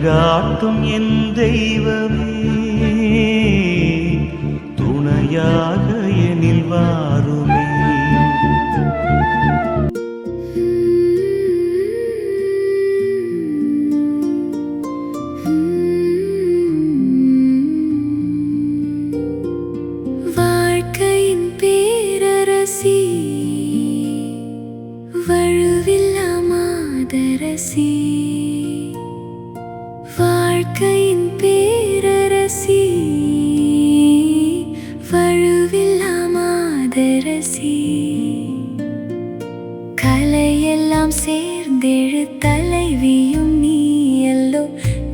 வழிகாட்டும் என் தெய்வமே, துணையாக எனில் வாருமே. வாழ்க்கையின் பேரரசி, வழுவில்லா மாதரசி, வாழ்க்கையின் பேரரசி, வழுவில்லா மாதரசி, கலையெல்லாம் சேர்ந்தெழு தலைவியும் நீ எல்லோ,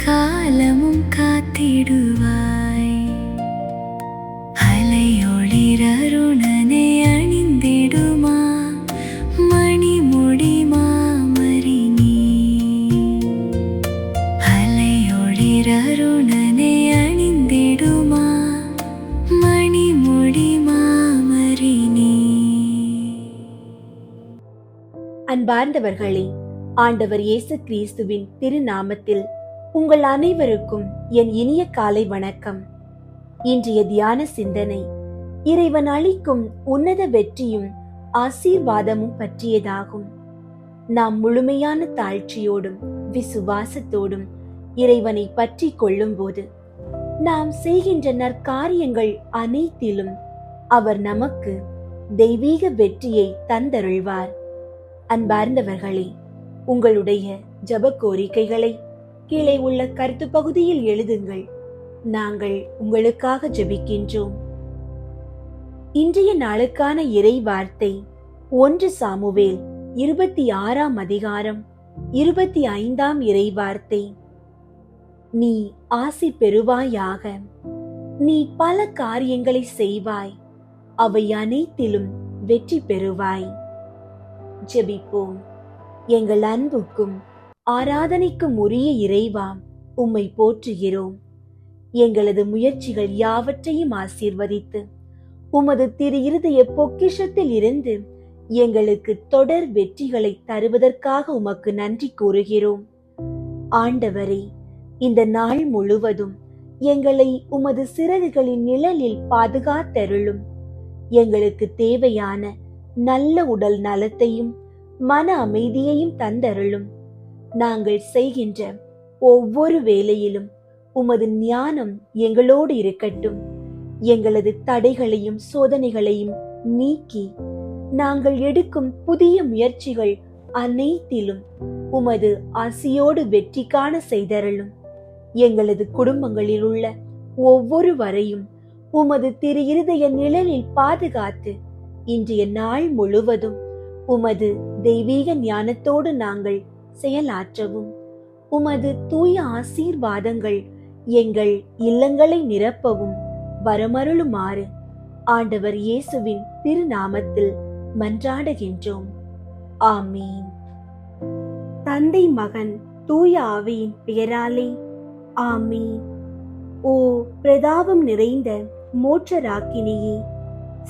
காலமும் காத்திடுவாய். அலையொளிரருணனை அணிந்திடுமா மணிமுடி மாமரி நீ, அலையொளிரருணனை அணிந்திடுமா மணிமுடி மாமரி நீ. அன்பார்ந்தவர்களே, ஆண்டவர் இயேசு கிறிஸ்துவின் திருநாமத்தில் உங்கள் அனைவருக்கும் என் இனிய காலை வணக்கம். இன்றைய தியான சிந்தனை இறைவன் அளிக்கும் உன்னத வெற்றியும் ஆசீர்வாதமும் பற்றியதாகும். நாம் முழுமையான தாழ்ச்சியோடும் விசுவாசத்தோடும் இறைவனை பற்றி கொள்ளும் போது நாம் செய்கின்ற நற்காரியங்கள் அனைத்திலும் அவர் நமக்கு தெய்வீக வெற்றியை தந்தருள்வார். அன்பார்ந்தவர்களே, உங்களுடைய ஜெப கோரிக்கைகளை கீழே உள்ள கருத்து பகுதியில் எழுதுங்கள். நாங்கள் உங்களுக்காக ஜெபிக்கின்றோம். இன்றைய நாளுக்கான இறை வார்த்தை 1 சாமுவேல் 26ஆம் அதிகாரம் 25ஆம் இறை வார்த்தை. நீ ஆசி பெறுவாயாக, நீ பல காரியங்களை செய்வாய், அவை அனைத்திலும் வெற்றி பெறுவாய். ஜெபிப்போம். எங்கள் அன்புக்கும் ஆராதனைக்கும் உரிய இறைவா, உம்மை போற்றுகிறோம். எங்களது முயற்சிகள் யாவற்றையும் ஆசீர்வதித்து உமது திரு இருதய பொக்கிஷத்தில் இருந்து எங்களுக்கு தொடர் வெற்றிகளை தருவதற்காக உமக்கு நன்றி கூறுகிறோம். ஆண்டவரே, இந்த நாள் முழுவதும் எங்களை உமது சிறகுகளின் நிழலில் பாதுகாத்தருளும். எங்களுக்கு தேவையான நல்ல உடல் நலத்தையும் மன அமைதியையும் தந்தருளும். நாங்கள் செய்கின்ற ஒவ்வொரு வேலையிலும் உமது ஞானம் எங்களோடு இருக்கட்டும். எங்களது தடைகளையும் சோதனைகளையும் நீக்கி நாங்கள் எடுக்கும் புதிய முயற்சிகள் அனைத்திலும் உமது ஆசியோடு வெற்றி காண செய்தருளும். எங்களது குடும்பங்களில் உள்ள ஒவ்வொருவரையும் உமது திரு இருதய நிழலில் பாதுகாத்து இன்றைய நாள் முழுவதும் உமது தெய்வீக ஞானத்தோடு நாங்கள் செயலாற்றவும் உமது தூய ஆசீர்வாதங்கள் எங்கள் இல்லங்களை நிரப்பவும் வரமருளுமாறு ஆண்டவர் இயேசுவின் திருநாமத்தில் மன்றாடுகின்றோம். ஆமீன். தந்தை, மகன், தூய ஆவியின் பெயராலே ஆமீன். ஓ பிரதாபம் நிறைந்த மோட்சராக்கினியே,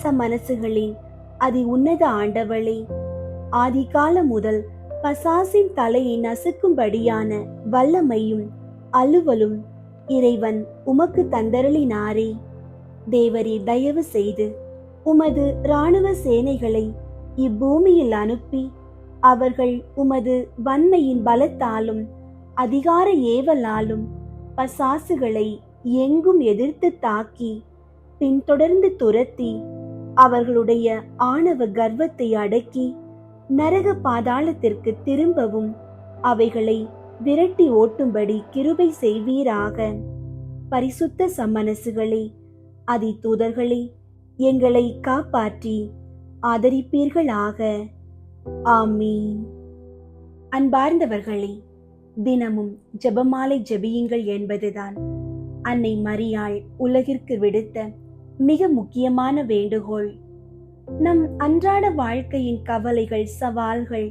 சமனசுகளின் அதி உன்னத ஆண்டவளே, ஆதிகாலம் முதல் பசாசின் தலையை நசுக்கும்படியான வல்லமையும் அலுவலும் இறைவன் உமக்கு தந்தருளினாரே. தேவரே, தயவு செய்து உமது இராணுவ சேனைகளை இப்பூமியில் அனுப்பி அவர்கள் உமது வன்மையின் பலத்தாலும் அதிகார ஏவலாலும் பசாசுகளை எங்கும் எதிர்த்து தாக்கி பின்தொடர்ந்து துரத்தி அவர்களுடைய ஆணவ கர்வத்தை அடக்கி நரக பாதாளத்திற்கு திரும்பவும் அவைகளை விரட்டி ஓட்டும்படி கிருபை செய்வீராக. பரிசுத்த சம்மனசுகளே, அதி தூதர்களே, எங்களை காப்பாற்றி ஆதரிப்பீர்களாக. ஆமீன். அன்பார்ந்தவர்களே, தினமும் ஜெபமாலை ஜெபியுங்கள் என்பதுதான் அன்னை மரியாள் உலகிற்கு விடுத்த மிக முக்கியமான வேண்டுகோள். நம் அன்றாட வாழ்க்கையின் கவலைகள், சவால்கள்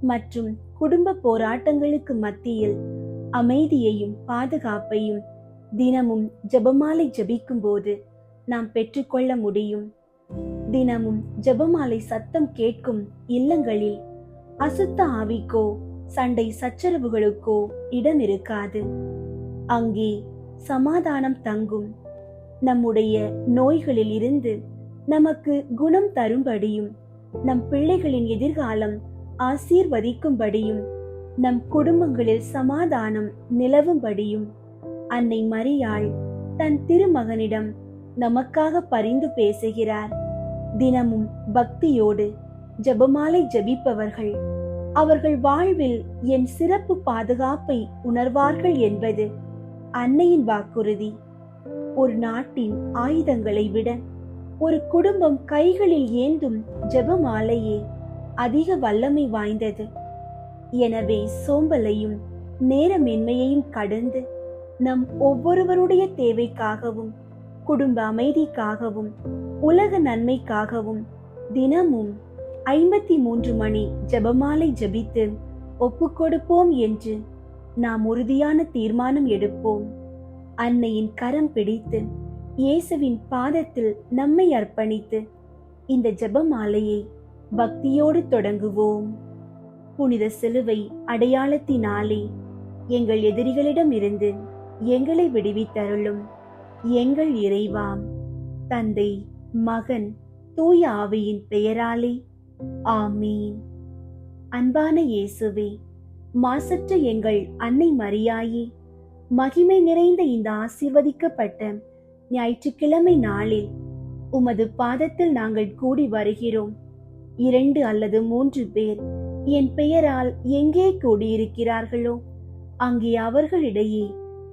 மற்றும் குடும்ப போராட்டங்களுக்கு மத்தியில் அமைதியையும் பாதுகாப்பையும் தினமும் ஜெபமாலை ஜெபிக்கும் போது நாம் பெற்றுக்கொள்ள முடியும். தினமும் ஜெபமாலை சத்தம் கேட்கும் இல்லங்களில் அசுத்த ஆவிக்கோ சண்டை சச்சரவுகளுக்கோ இடம் இருக்காது. அங்கே சமாதானம் தங்கும். நம்முடைய நோய்களில் இருந்து நமக்கு குணம் தரும்படியும், நம் பிள்ளைகளின் எதிர்காலம் ஆசீர்வதிக்கும்படியும், நம் குடும்பங்களில் சமாதானம் நிலவும்படியும் அன்னை மரியாள் தன் திருமகனிடம் நமக்காக பரிந்து பேசுகிறார். தினமும் பக்தியோடு ஜெபமாலை ஜெபிப்பவர்கள் அவர்கள் வாழ்வில் என் சிறப்பு பாதுகாப்பை உணர்வார்கள் என்பது அன்னையின் வாக்குறுதி. ஒரு நாட்டின் ஆயுதங்களை விட ஒரு குடும்பம் கைகளில் ஏந்தும் ஜெபமாலையே அதிக வல்லமை வாய்ந்தது. எனவே சோம்பலையும் நேரமின்மையையும் கடந்து நம் ஒவ்வொருவருடைய தேவைக்காகவும், குடும்ப அமைதிக்காகவும், உலக நன்மைக்காகவும் தினமும் 53 மணி ஜெபமாலை ஜெபித்து ஒப்புக்கொடுப்போம் என்று நாம் உறுதியான தீர்மானம் எடுப்போம். அன்னையின் கரம் பிடித்து இயேசுவின் பாதத்தில் நம்மை அர்ப்பணித்து இந்த ஜெபமாலையை பக்தியோடு தொடங்குவோம். புனித சிலுவை அடையாளத்தினாலே எங்கள் எதிரிகளிடம் இருந்து எங்களை விடுவித்தருளும் எங்கள் இறைவாம். தந்தை, மகன், தூய ஆவியின் பெயராலே ஆமீன். அன்பான இயேசுவே, மாசற்ற எங்கள் அன்னை மரியாயே, மகிமை நிறைந்த இந்த ஆசீர்வதிக்கப்பட்ட ஞாயிற்றுக்கிழமை நாளில் உமது பாதத்தில் நாங்கள் கூடி வருகிறோம். 2 அல்லது 3 பேர் என் பெயரால் எங்கே கூடியிருக்கிறார்களோ அங்கே அவர்களிடையே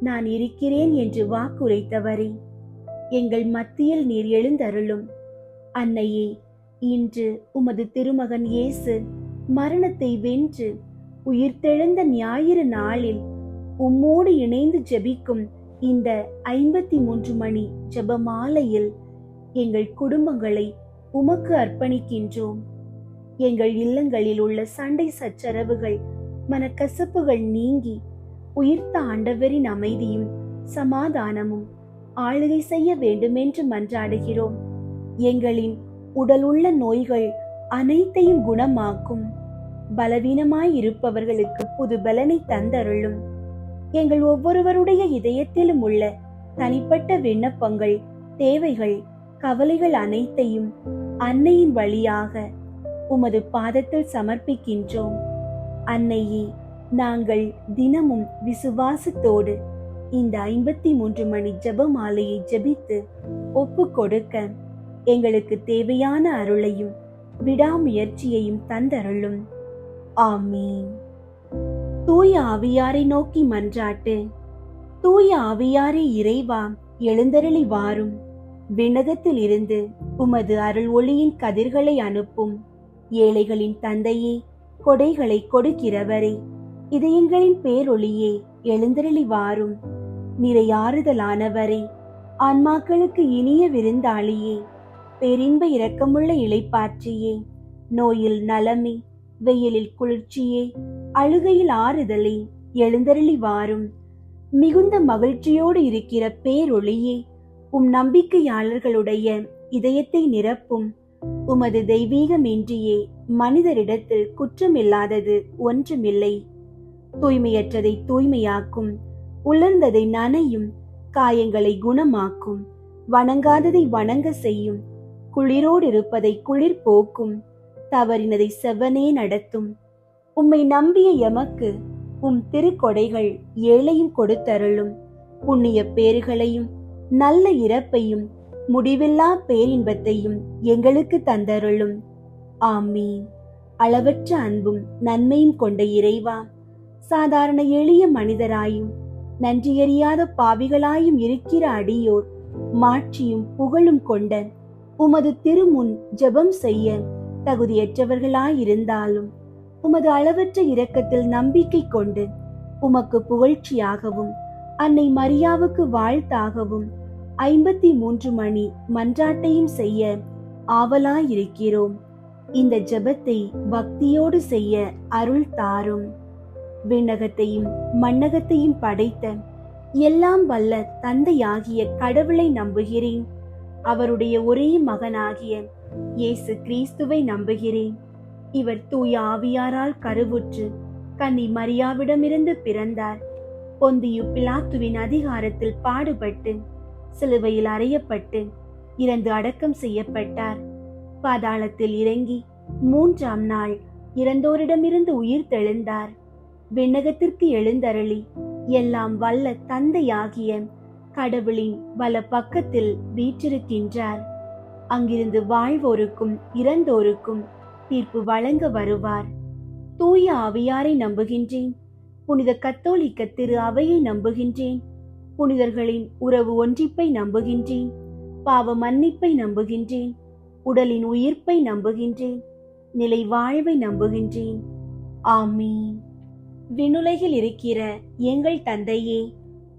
நான் இருக்கிறேன் என்று வாக்குரைத்தவரே, எங்கள் மத்தியில் நீர் எழுந்தருளும். அன்னையே, இன்று உமது திருமகன் இயேசு மரணத்தை வென்று உயிர்த்தெழுந்த ஞாயிறு நாளில் உம்மோடு இணைந்து ஜெபிக்கும் இந்த 53 மணி ஜெபமாலையில் எங்கள் குடும்பங்களை உமக்கு அர்ப்பணிக்கின்றோம். எங்கள் இல்லங்களில் உள்ள சண்டை சச்சரவுகள், மனக்கசப்புகள் நீங்கி உயிர்த்த ஆண்டவரின் அமைதியும் சமாதானமும் ஆளுகை செய்ய வேண்டுமென்று மன்றாடுகிறோம். எங்களின் உடல் உள்ள நோய்கள் அனைத்தையும் குணமாக்கும். பலவீனமாயிருப்பவர்களுக்கு புது பலனை தந்தருளும். எங்கள் ஒவ்வொருவருடைய இதயத்திலும் உள்ள தனிப்பட்ட விண்ணப்பங்கள், தேவைகள், கவலைகள் அனைத்தையும் அன்னையின் வழியாக உமது பாதத்தில் சமர்ப்பிக்கின்றோம். அன்னையே, நாங்கள் தினமும் விசுவாசத்தோடு இந்த 53 மணி ஜெபமாலையை ஜெபித்து ஒப்பு கொடுக்க எங்களுக்கு தேவையான அருளையும் விடாமுயற்சியையும் தந்தருளும். ஆமீன். தூய ஆவியாரை நோக்கி மன்றாட்டு. தூய ஆவியாரே இறைவா, எழுந்தருளி வாரும். விண்ணகத்தில் இருந்து உமது அருள் ஒளியின் கதிர்களை அனுப்பும். ஏழைகளின் தந்தையே, கொடைகளை கொடுக்கிறவரே, இதயங்களின் பேரொளியே, எழுந்தருளி வாரும். நிறையாறுதலானவரே, ஆன்மாக்களுக்கு இனிய விருந்தாளியே, பேரின்ப இரக்கமுள்ள இளைப்பாற்றியே, நோயில் நலமே, வெயிலில் குளிர்ச்சியே, அழுகையில் ஆறுதலே, எழுந்தருளி வாரும். மிகுந்த மகிழ்ச்சியோடு இருக்கிற பேரொளியே, நம்பிக்கையாளர்களுடைய இதயத்தை நிரப்பும். உமது தெய்வீகமின்றியே மனிதரிடத்தில் குற்றமில்லாதது ஒன்றுமில்லை. தூய்மையற்றதை தூய்மையாக்கும், உலர்ந்ததை நனையும், காயங்களை குணமாக்கும், வணங்காததை வணங்க செய்யும், குளிரோடு இருப்பதை குளிர் போக்கும், தவறினதை செவ்வனே நடத்தும். உம்மை நம்பிய எமக்கு திருக்கொடைகள் ஏழையும் கொடுத்தருளும். புண்ணிய பேறுகளையும் நல்ல இறப்பையும் முடிவில்லா பேரின்பத்தையும் எங்களுக்கு தந்தருளும். ஆமீன். அளவற்ற அன்பும் நன்மையும் கொண்ட இறைவா, சாதாரண எளிய மனிதராயும் நன்றியறியாத பாவிகளாயும் இருக்கிற அடியோர் மாட்சியும் புகழும் கொண்ட உமது திருமுன் ஜெபம் செய்ய தகுதியற்றவர்களாயிருந்தாலும் உமது அளவற்ற இரக்கத்தில் நம்பிக்கை கொண்டு உமக்கு புகழ்ச்சியாகவும் அன்னை மரியாவுக்கு வாழ்த்தாகவும் 53 மணி மன்றாட்டையும் செய்ய ஆவலாயிருக்கிறோம். இந்த ஜெபத்தை பக்தியோடு செய்ய அருள் தாரும். விண்ணகத்தையும் மண்ணகத்தையும் படைத்த எல்லாம் வல்ல தந்தையாகிய கடவுளை நம்புகிறேன். அவருடைய ஒரே மகனாகிய இயேசு கிறிஸ்துவை நம்புகிறேன். இவர் தூய ஆவியாரால் கருவுற்று கன்னி மரியாவிடமிருந்து பிறந்தார். பொந்தியு பிலாத்துவின் அதிகாரத்தில் பாடுபட்டு சிலுவையில் அறையப்பட்டு இறந்து அடக்கம் செய்யப்பட்டார். பாதாளத்தில் இறங்கி 3ஆம் நாள் இறந்தோரிடமிருந்து உயிர் தெழுந்தார். விண்ணகத்திற்கு எழுந்தருளி எல்லாம் வல்ல தந்தையாகிய கடவுளின் வல பக்கத்தில் வீற்றிருக்கின்றார். அங்கிருந்து வாழ்வோருக்கும் இறந்தோருக்கும் தீர்ப்பு வழங்க வருவார். தூய ஆவியாரை நம்புகின்றேன். புனித கத்தோலிக்க திரு அவையை நம்புகின்றேன். புனிதர்களின் உறவு ஒன்றிப்பை நம்புகின்றேன். பாவ மன்னிப்பை நம்புகின்றேன். உடலின் உயிர்ப்பை நம்புகின்றேன். நிலை வாழ்வை நம்புகின்றேன். ஆமீன். விண்ணுலகில் இருக்கிற எங்கள் தந்தையே,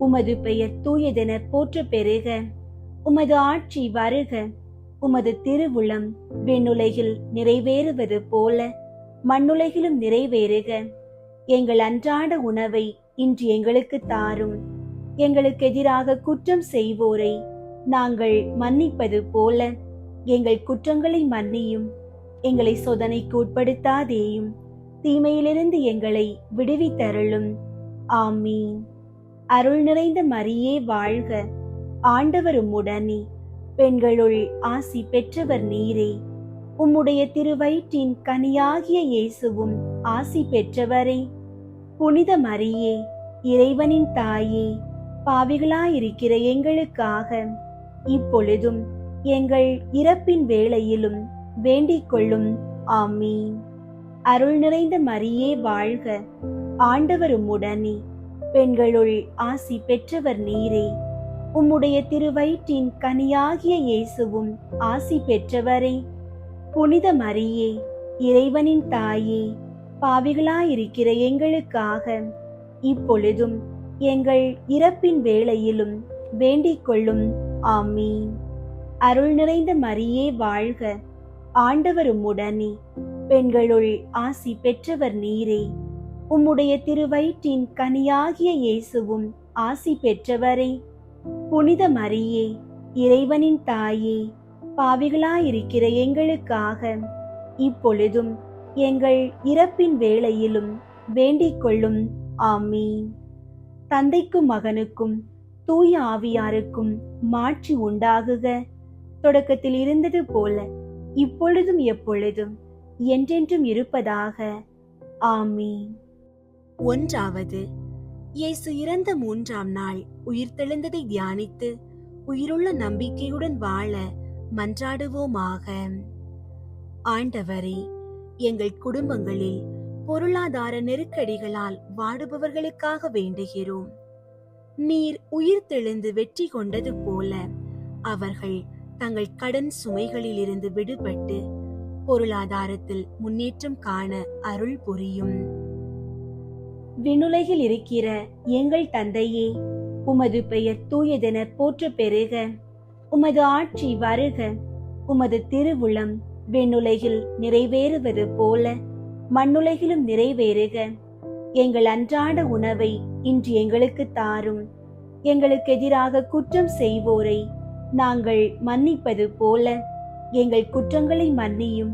உமது பெயர் தூயதென போற்ற பெறுக. உமது ஆட்சி வருக. உமது திருவுளம் விண்ணுலகில் நிறைவேறுவது போல மண்ணுலகிலும் நிறைவேறுக. எங்கள் அன்றாட உணவை இன்று எங்களுக்கு தாரும். எங்களுக்கு எதிராக குற்றம் செய்வோரை நாங்கள் மன்னிப்பது போல எங்கள் குற்றங்களை மன்னியும். எங்களை சோதனைக்கு உட்படுத்தாதேயும், தீமையிலிருந்து எங்களை விடுவித்தருளும். ஆமீன். அருள் நிறைந்த மரியே வாழ்க. ஆண்டவர் உம்முடனே, பெண்களுள் ஆசி பெற்றவர் நீரே. உம்முடைய திருவயிற்றின் கனியாகிய இயேசுவும் ஆசி பெற்றவரே. புனித மரியே, இறைவனின் தாயே, பாவிகளாயிருக்கிற எங்களுக்காக இப்பொழுதும் எங்கள் இறப்பின் வேளையிலும் வேண்டிக் கொள்ளும். ஆமீன். அருள் நிறைந்த மரியே வாழ்க. ஆண்டவர் உம்முடனே, பெண்களுள் ஆசி பெற்றவர் நீரே. உம்முடைய திருவயிற்றின் கனியாகிய இயேசுவும் ஆசி பெற்றவரே. புனித மரியே, இறைவனின் தாயே, பாவிகளாயிருக்கிற எங்களுக்காக இப்பொழுதும் எங்கள் இறப்பின் வேளையிலும் வேண்டிக் கொள்ளும். ஆமீன். அருள் நிறைந்த மரியே வாழ்க. ஆண்டவர் உம்முடனே, பெண்களுள் ஆசி பெற்றவர் நீரே. உம்முடைய திருவயிற்றின் கனியாகிய இயேசுவும் ஆசி பெற்றவரே. புனித மரியே, இறைவனின் தாயே, பாவிகளாயிருக்கிற எங்களுக்காக இப்பொழுதும் எங்கள் இறப்பின் வேளையிலும் வேண்டிக் கொள்ளும். ஆமீன். தந்தைக்கும் மகனுக்கும் தூய ஆவியாருக்கும் மாட்சி உண்டாகுக. தொடக்கத்தில் இருந்தது போல இப்பொழுதும் எப்பொழுதும் என்றென்றும் இருப்பதாக. ஆமீன். 1. இயேசு இறந்த 3ஆம் நாள் உயிர்த்தெழுந்ததை தியானித்து உயிருள்ள நம்பிக்கையுடன் வாழ மன்றாடுவோமாக. ஆண்டவரே, எங்கள் குடும்பங்களில் பொருளாதார நெருக்கடிகளால் வாடுபவர்களுக்காக வேண்டுகிறோம். நீர் உயிர்த்தெழுந்து வெற்றி கொண்டது போல அவர்கள் தங்கள் கடன் சுமைகளில் இருந்து விடுபட்டு பொருளாதாரத்தில் முன்னேற்றம் காண அருள் புரியும். விண்ணுலகில் இருக்கிற எங்கள் தந்தையே, உமது பெயர் தூயதென போற்ற பெறுக. உமது ஆட்சி வருக. உமது திருவுளம் விண்ணுலகில் நிறைவேறுவது போல மண்ணுலகிலும் நிறைவேறுக. எங்கள் அன்றாட உணவை இன்று எங்களுக்கு தாரும். எங்களுக்கு எதிராக குற்றம் செய்வோரை நாங்கள் மன்னிப்பது போல எங்கள் குற்றங்களை மன்னியும்.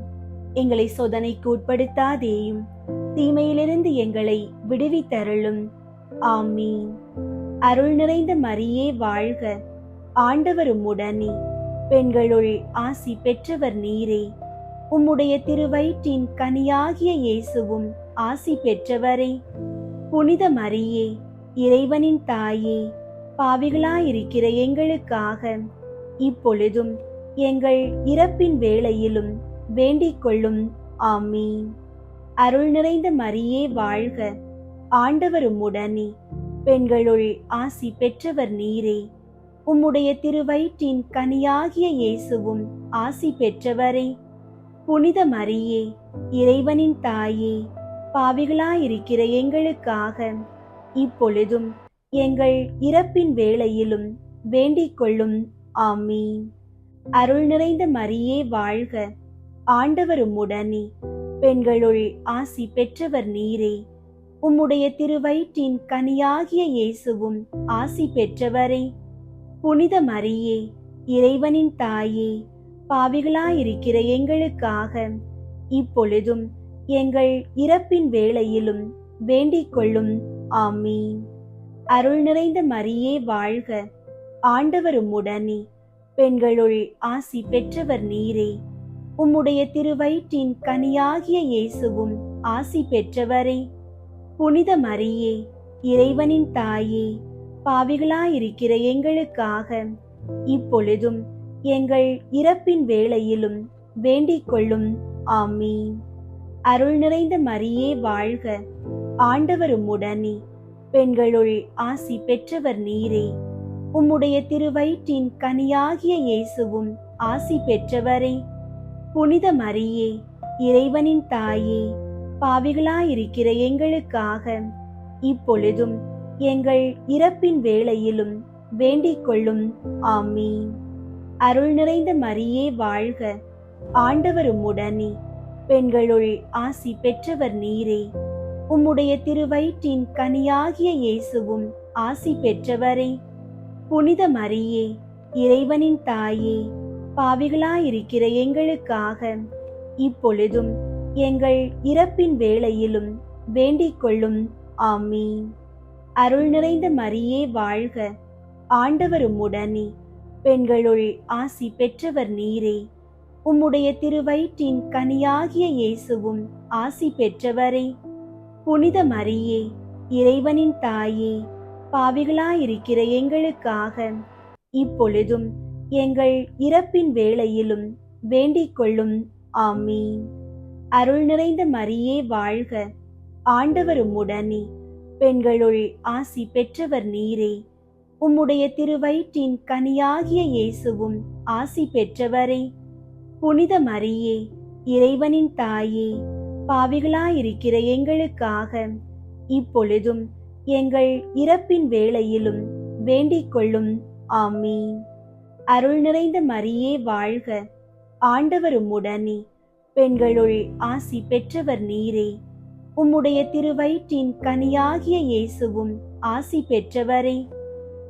எங்களை சோதனைக்கு உட்படுத்தாதேயும், தீமையிலிருந்து எங்களை விடுவித்தருளும். ஆமீன். அருள் நிறைந்த மரியே வாழ்க. ஆண்டவர் உம்முடனே, பெண்களுள் ஆசி பெற்றவர் நீரே. உம்முடைய திருவயிற்றின் கனியாகிய இயேசுவும் ஆசி பெற்றவரே. புனித மரியே, இறைவனின் தாயே, பாவிகளாயிருக்கிற எங்களுக்காக இப்பொழுதும் எங்கள் இறப்பின் வேளையிலும் வேண்டிக் கொள்ளும். ஆமீன். அருள் நிறைந்த மரியே வாழ்க. ஆண்டவர் உம்முடனே, பெண்களுள் ஆசி பெற்றவர் நீரே. உம்முடைய திருவயிற்றின் கனியாகிய இயேசுவும் ஆசி பெற்றவரே. புனித மரியே, இறைவனின் தாயே, பாவிகளாயிருக்கிற எங்களுக்காக இப்பொழுதும் எங்கள் இறப்பின் வேளையிலும் வேண்டிக் கொள்ளும். ஆமீன். அருள் நிறைந்த மரியே வாழ்க. ஆண்டவர் உம்முடனே, பெண்களுள் ஆசி பெற்றவர் நீரே. உம்முடைய திருவயிற்றின் கனியாகிய இயேசுவும் ஆசி பெற்றவரே. புனித மரியே, இறைவனின் தாயே, பாவிகளாயிருக்கிற எங்களுக்காக இப்பொழுதும் எங்கள் இறப்பின் வேளையிலும் வேண்டிக் கொள்ளும். ஆமீன். அருள் நிறைந்த மரியே வாழ்க, ஆண்டவர் உம்முடனே, பெண்களுள் ஆசி பெற்றவர் நீரே. உம்முடைய திருவயிற்றின் கனியாகிய இயேசுவும் ஆசி பெற்றவரே. புனித மரியே, இறைவனின் தாயே, பாவிகளாயிருக்கிற எங்களுக்காக இப்பொழுதும் எங்கள் இறப்பின் வேளையிலும் வேண்டிக் கொள்ளும். ஆமீன். அருள் நிறைந்த மரியே வாழ்க, ஆண்டவர் உம்முடனே, பெண்களுள் ஆசி பெற்றவர் நீரே. உம்முடைய திருவயிற்றின் கனியாகிய இயேசுவும் ஆசி பெற்றவரே. புனித மரியே, இறைவனின் தாயே, பாவிகளாயிருக்கிற எங்களுக்காக இப்பொழுதும் எங்கள் இறப்பின் வேளையிலும் வேண்டிக் கொள்ளும். ஆமீன். அருள் நிறைந்த மரியே வாழ்க, ஆண்டவர் உம்முடனே, பெண்களுள் ஆசி பெற்றவர் நீரே. உம்முடைய திருவயிற்றின் கனியாகிய இயேசுவும் ஆசி பெற்றவரே. புனித மரியே, இறைவனின் தாயே, பாவிகளாயிருக்கிற எங்களுக்காக இப்பொழுதும் எங்கள் இறப்பின் வேளையிலும் வேண்டிக் கொள்ளும். ஆமீன். அருள் நிறைந்த மரியே வாழ்க, ஆண்டவர் உம்முடனே, பெண்களுள் ஆசி பெற்றவர் நீரே. உம்முடைய திருவயிற்றின் கனியாகிய இயேசுவும் ஆசி பெற்றவரே. புனித மரியே, இறைவனின் தாயே, பாவிகளாயிருக்கிற எங்களுக்காக இப்பொழுதும் எங்கள் இறப்பின் வேளையிலும் வேண்டிக் கொள்ளும். ஆமீன். அருள் நிறைந்த மரியே வாழ்க, ஆண்டவர் உம்முடனே, பெண்களுள் ஆசி பெற்றவர் நீரே. உம்முடைய திருவயிற்றின் கனியாகிய இயேசுவும் ஆசி பெற்றவரே. புனித மரியே, இறைவனின் தாயே, பாவிகளாயிருக்கிற எங்களுக்காக இப்பொழுதும் எங்கள் இறப்பின் வேளையிலும் வேண்டிக் கொள்ளும். ஆமீன். அருள் நிறைந்த மரியே வாழ்க, ஆண்டவர் உம்முடனே, பெண்களுள் ஆசி பெற்றவர் நீரே. உம்முடைய திருவயிற்றின் கனியாகிய இயேசுவும் ஆசி பெற்றவரே.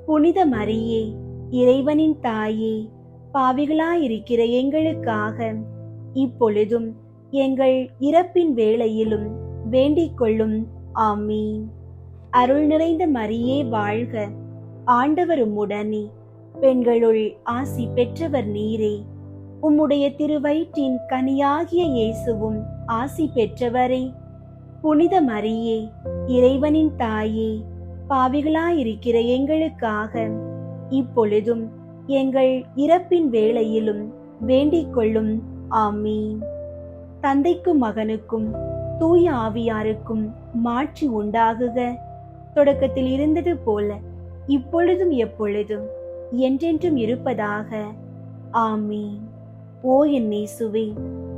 புனித மரியே, இறைவனின் தாயே, பாவிகளாயிருக்கிற எங்களுக்காக இப்பொழுதும் எங்கள் இறப்பின் வேளையிலும் வேண்டிக் கொள்ளும். ஆமீன். அருள் நிறைந்த மரியே வாழ்க, ஆண்டவர் உம்முடனே, பெண்களுள் ஆசி பெற்றவர் நீரே. உம்முடைய திருவயிற்றின் கனியாகிய இயேசுவும் ஆசி பெற்றவரே. புனித மரியே, இறைவனின் தாயே, பாவிகளாயிருக்கிற எங்களுக்காக இப்பொழுதும் எங்கள் இறப்பின் வேளையிலும் வேண்டிக் கொள்ளும். ஆமீன். தந்தைக்கும் மகனுக்கும் தூய ஆவியாருக்கும் மாட்சி உண்டாகுக. தொடக்கத்தில் இருந்தது போல இப்பொழுதும் எப்பொழுதும் என்றென்றும் இருப்பதாக. ஆமீன். ஓ என் இயேசுவே,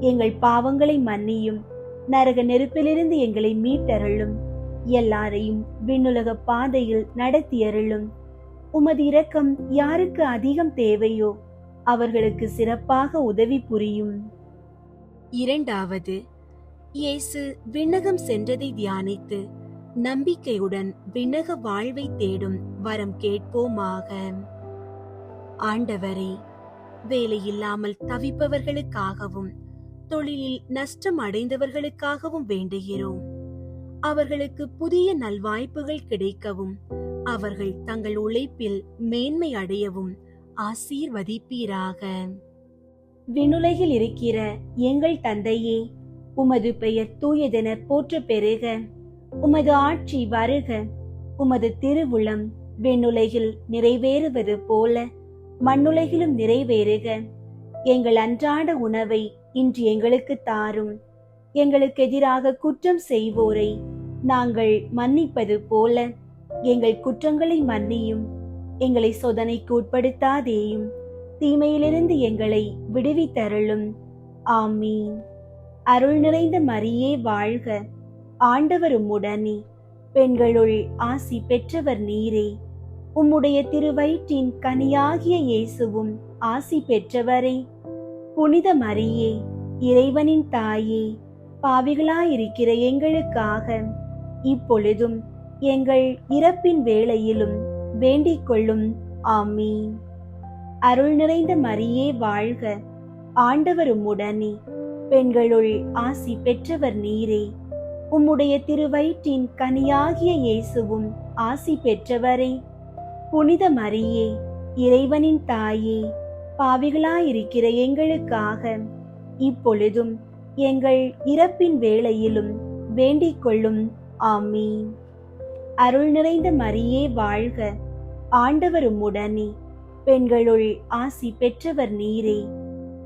எங்கள் பாவங்களை மன்னியும், நரக நெருப்பிலிருந்து எங்களை மீட்டருளும், எல்லாரையும் விண்ணுலக பாதையில் நடத்தியருளும். உமது இரக்கம் யாருக்கு அதிகம் தேவையோ அவர்களுக்கு சிறப்பாக உதவி புரியும். இரண்டாவது, இயேசு விண்ணகம் சென்றதை தியானித்து நம்பிக்கையுடன் விண்ணக வாழ்வை தேடும் வரம் கேட்போமாக. ஆண்டவரே, வேலையில்லாமல் தவிப்பவர்களுக்காகவும் தொழிலில் நஷ்டம் அடைந்தவர்களுக்காகவும் வேண்டுகிறோம். அவர்களுக்கு புதிய நல்வாய்ப்புகள் கிடைக்கவும், அவர்கள் தங்கள் உழைப்பில் மேன்மை அடையவும் ஆசீர்வதிப்பீராக. விண்ணுலகில் இருக்கிற எங்கள் தந்தையே, உமது பெயர் தூயதென போற்ற பெறுக. உமது ஆட்சி வருக. உமது திருவுளம் விண்ணுலகில் நிறைவேறுவது போல மண்ணுலகிலும் நிறைவேறுக. எங்கள் அன்றாட உணவை இன்று எங்களுக்கு தாரும். எங்களுக்கு எதிராக குற்றம் செய்வோரை நாங்கள் மன்னிப்பது போல எங்கள் குற்றங்களை மன்னியும். எங்களை சோதனைக்கு உட்படுத்தாதேயும், தீமையிலிருந்து எங்களை விடுவித்தருளும். ஆமீன். அருள் நிறைந்த மரியே வாழ்க, ஆண்டவர் உம்முடனே, பெண்களுள் ஆசி பெற்றவர் நீரே. உம்முடைய திருவயிற்றின் கனியாகிய இயேசுவும் ஆசி பெற்றவரே. புனித மரியே, இறைவனின் தாயே, பாவிகளாயிருக்கிற எங்களுக்காக இப்பொழுதும் எங்கள் இறப்பின் வேளையிலும் வேண்டிக் கொள்ளும். ஆமீன். அருள் நிறைந்த மரியே வாழ்க, ஆண்டவர் உம்முடனே, பெண்களுள் ஆசி பெற்றவர் நீரே. உம்முடைய திருவயிற்றின் கனியாகிய இயேசுவும் ஆசி பெற்றவரே, புனித மரியே, இறைவனின் தாயே, பாவிகளாயிருக்கிற எங்களுக்காக இப்பொழுதும் எங்கள் இறப்பின் வேளையிலும் வேண்டிக் கொள்ளும். ஆமீன். அருள் நிறைந்த மரியே வாழ்க, ஆண்டவர் உம்முடனே, பெண்களுள் ஆசி பெற்றவர் நீரே.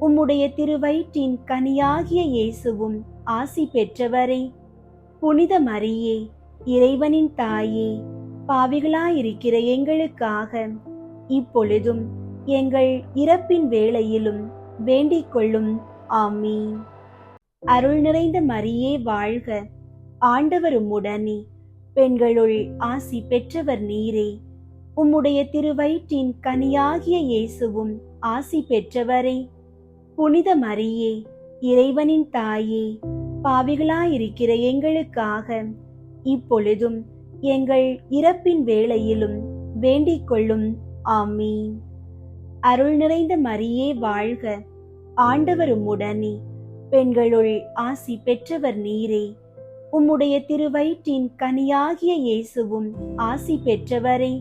உம்முடைய திருவயிற்றின் கனியாகிய இயேசுவும் ஆசி பெற்றவரே. புனித மரியே, இறைவனின் தாயே, பாவிகளாயிருக்கிற எங்களுக்காக இப்பொழுதும் எங்கள் இறப்பின் வேளையிலும் வேண்டிக் கொள்ளும். ஆமீன். அருள் நிறைந்த மரியே வாழ்க, ஆண்டவர் உம்முடனே, பெண்களுள் ஆசி பெற்றவர் நீரே. உம்முடைய திருவயிற்றின் கனியாகிய இயேசுவும் ஆசி பெற்றவரே. புனித மரியே, இறைவனின் தாயே, பாவிகளாயிருக்கிற எங்களுக்காக இப்பொழுதும் எங்கள் இறப்பின் வேளையிலும் வேண்டிக் கொள்ளும். ஆமீன். அருள் நிறைந்த மரியே வாழ்க, ஆண்டவர் உம்முடனே, பெண்களுள் ஆசி பெற்றவர் நீரே. உம்முடைய திருவயிற்றின் கனியாகிய இயேசுவும் ஆசி பெற்றவரே.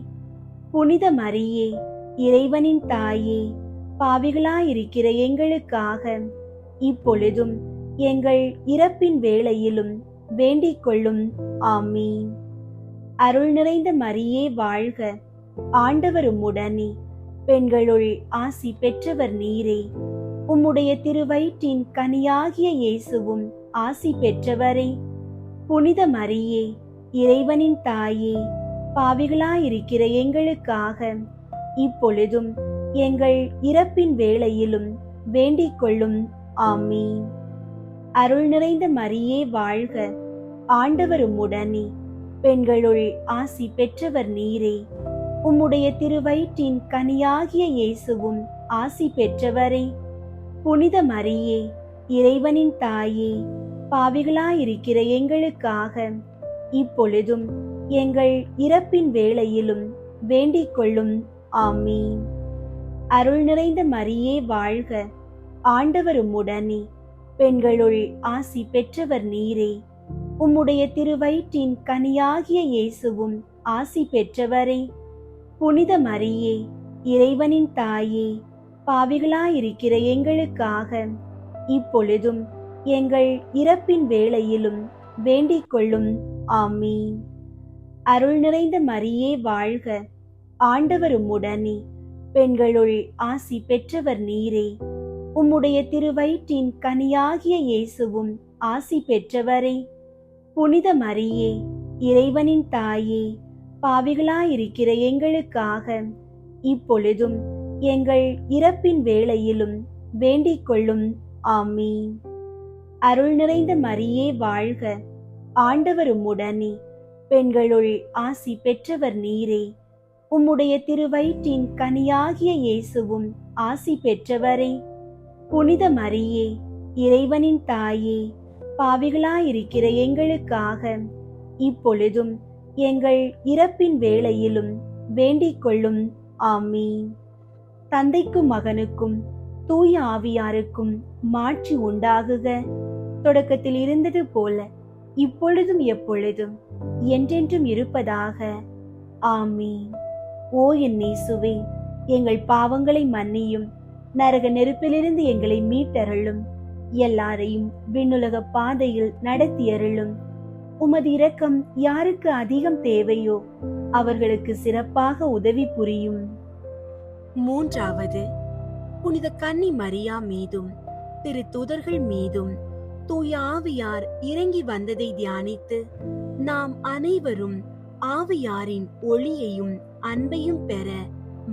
புனித மரியே, இறைவனின் தாயே, பாவிகளாயிருக்கிற எங்களுக்காக இப்பொழுதும் எங்கள் இறப்பின் வேளையிலும் வேண்டிக் கொள்ளும். ஆமீன். அருள் நிறைந்த மரியே வாழ்க, ஆண்டவர் உம்முடனே, பெண்களுள் ஆசி பெற்றவர் நீரே. உம்முடைய திருவயிற்றின் கனியாகிய இயேசுவும் ஆசி பெற்றவரே. புனித மரியே, இறைவனின் தாயே, பாவிகளாயிருக்கிற எங்களுக்காக இப்பொழுதும் எங்கள் இறப்பின் வேளையிலும் வேண்டிக் கொள்ளும். ஆமீன். அருள் நிறைந்த மரியே வாழ்க, ஆண்டவர் உம்முடனே, பெண்களுள் ஆசி பெற்றவர் நீரே. உம்முடைய திருவயிற்றின் கனியாகிய இயேசுவும் ஆசி பெற்றவரே. புனித மரியே, இறைவனின் தாயே, பாவிகளாயிருக்கிற எங்களுக்காக இப்பொழுதும் எங்கள் இறப்பின் வேளையிலும் வேண்டிக் கொள்ளும். ஆமீன். அருள் நிறைந்த மரியே வாழ்க, ஆண்டவர் உம்முடனே, பெண்களுள் ஆசி பெற்றவர் நீரே. உம்முடைய திருவயிற்றின் கனியாகிய இயேசுவும் ஆசி பெற்றவரே. புனித மரியே, இறைவனின் தாயே, பாவிகளாயிருக்கிற எங்களுக்காக இப்பொழுதும் எங்கள் இறப்பின் வேளையிலும் வேண்டிக் கொள்ளும். ஆமீன். அருள் நிறைந்த மரியே வாழ்க, ஆண்டவர் உம்முடனே, பெண்களுள் ஆசி பெற்றவர் நீரே. உம்முடைய திருவயிற்றின் கனியாகிய இயேசுவும் ஆசி பெற்றவரே. புனித மரியே, இறைவனின் தாயே, பாவிகளாயிருக்கிற எங்களுக்காக இப்பொழுதும் எங்கள் இறப்பின் வேளையிலும் வேண்டிக் கொள்ளும். ஆமீன். அருள் நிறைந்த மரியே வாழ்க, ஆண்டவர் உம்முடனே, பெண்களுள் ஆசி பெற்றவர் நீரே. உம்முடைய திருவயிற்றின் கனியாகிய இயேசுவும் ஆசி பெற்றவரே. புனித மரியே, இறைவனின் தாயே, பாவிகளாயிருக்கிற எங்களுக்காக இப்பொழுதும் எங்கள் இறப்பின் வேளையிலும் வேண்டிக் கொள்ளும். ஆமீன். தந்தைக்கும் மகனுக்கும் தூய ஆவியாருக்கும் மாட்சி உண்டாகுக. தொடக்கத்தில் இருந்தது போல இப்பொழுதும் எப்பொழுதும் என்றென்றும் இருப்பதாக. ஆமீன். ஓ என் இயேசுவே, எங்கள் பாவங்களை மன்னியும், நரக நெருப்பிலிருந்து எங்களை மீட்டருளும், எல்லாரையும் விண்ணுலக பாதையில் நடத்தியருளும். உமது இரக்கம் யாருக்கு அதிகம் தேவையோ அவர்களுக்கு சிறப்பாக உதவி புரியும். மூன்றாவது, புனித கன்னி மரியா மீதும் திரு தூதர்கள் மீதும் தூய ஆவியார் இறங்கி வந்ததை தியானித்து நாம் அனைவரும் ஆவியாரின் ஒளியையும் அன்பையும் பெற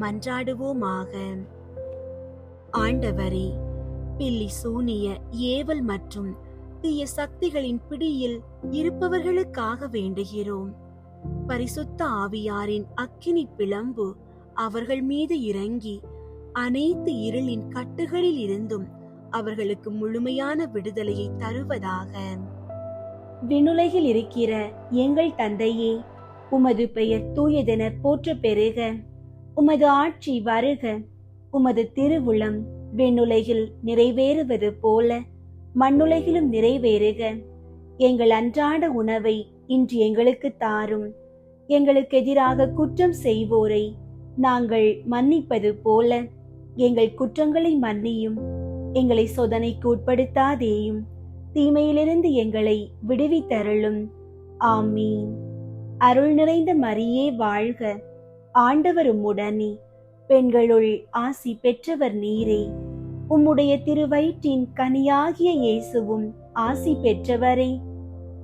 மன்றாடுவோமாக. ஆண்டவரே, பில்லி சூனிய ஏவல் மற்றும் தீய சக்திகளின் பிடியில் இருப்பவர்களுக்காக வேண்டுகிறோம். பரிசுத்த ஆவியாரின் அக்கினி பிளம்பு அவர்கள் மீது இறங்கி அனைத்து இருளின் கட்டுகளில் இருந்தும் அவர்களுக்கு முழுமையான விடுதலையை தருவதாக. விண்ணுலகில் இருக்கிற எங்கள் தந்தையே, உமது பெயர் தூயதென போற்ற பெறுக. உமது ஆட்சி வருக. உமது திருவுளம் விண்ணுலகில் நிறைவேறுவது போல மண்ணுலகிலும் நிறைவேறுக. எங்கள் அன்றாட உணவை இன்று எங்களுக்கு தாரும். எங்களுக்கு எதிராக குற்றம் செய்வோரை நாங்கள் மன்னிப்பது போல எங்கள் குற்றங்களை மன்னியும். எங்களை சோதனைக்கு உட்படுத்தாதேயும், தீமையிலிருந்து எங்களை விடுவித்தருளும். ஆமீன். அருள் நிறைந்த மரியே வாழ்க, ஆண்டவர் உம்முடனே, பெண்களுள் ஆசி பெற்றவர் நீரே. உம்முடைய திருவயிற்றின் கனியாகிய இயேசுவும் ஆசி பெற்றவரே.